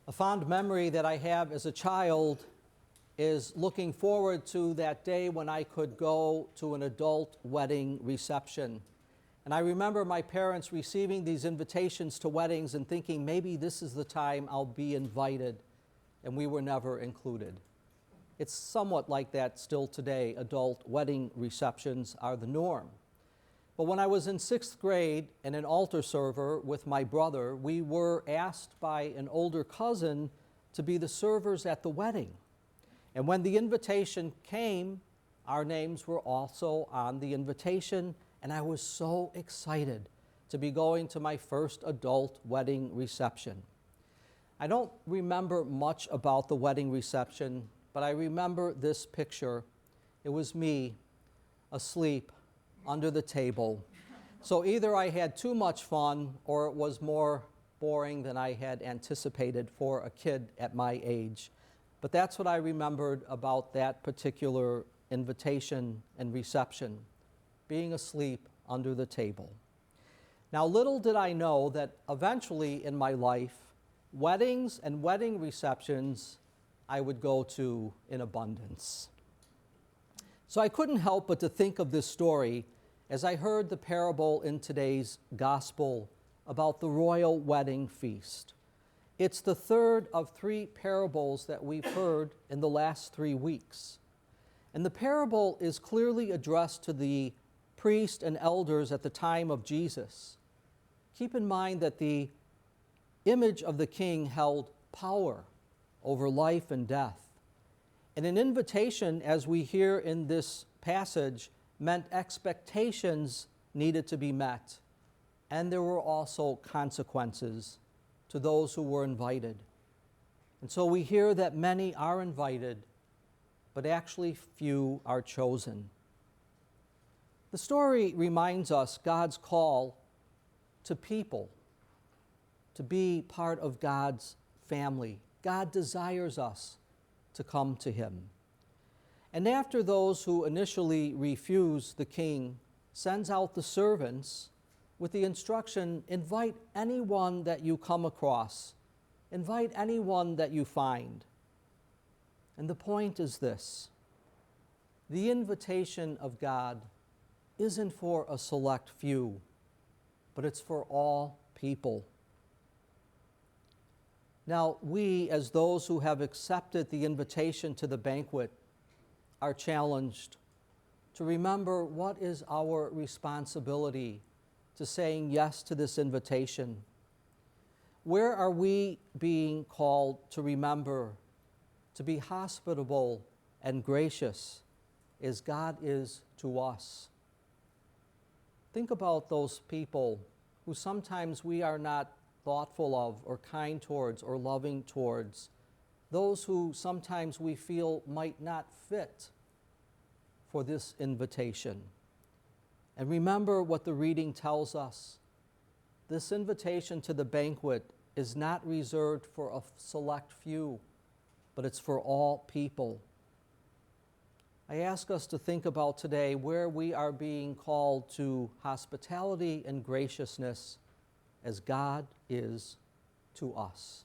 A fond memory that I have as a child is looking forward to that day when I could go to an adult wedding reception. And I remember my parents receiving these invitations to weddings and thinking maybe this is the time I'll be invited, and we were never included. It's somewhat like that still today. Adult wedding receptions are the norm. But when I was in 6th grade and an altar server with my brother, we were asked by an older cousin to be the servers at the wedding. And when the invitation came, our names were also on the invitation, and I was so excited to be going to my first adult wedding reception. I don't remember much about the wedding reception, but I remember this picture. It was me asleep under the table. So either I had too much fun or it was more boring than I had anticipated for a kid at my age. But that's what I remembered about that particular invitation and reception, being asleep under the table. Now, little did I know that eventually in my life, weddings and wedding receptions I would go to in abundance. So I couldn't help but to think of this story as I heard the parable in today's gospel about the royal wedding feast. It's the third of 3 parables that we've heard in the last 3 weeks. And the parable is clearly addressed to the priests and elders at the time of Jesus. Keep in mind that the image of the king held power over life and death. And an invitation, as we hear in this passage, meant expectations needed to be met, and there were also consequences to those who were invited. And so we hear that many are invited, but actually few are chosen. The story reminds us God's call to people to be part of God's family. God desires us to come to Him. And after those who initially refuse, the king sends out the servants with the instruction, invite anyone that you come across. Invite anyone that you find. And the point is this: the invitation of God isn't for a select few, but it's for all people. Now, we, as those who have accepted the invitation to the banquet, are challenged to remember what is our responsibility to saying yes to this invitation. Where are we being called to remember to be hospitable and gracious as God is to us? Think about those people who sometimes we are not thoughtful of or kind towards or loving towards, those who sometimes we feel might not fit for this invitation. And remember what the reading tells us. This invitation to the banquet is not reserved for a select few, but it's for all people. I ask us to think about today where we are being called to hospitality and graciousness as God is to us.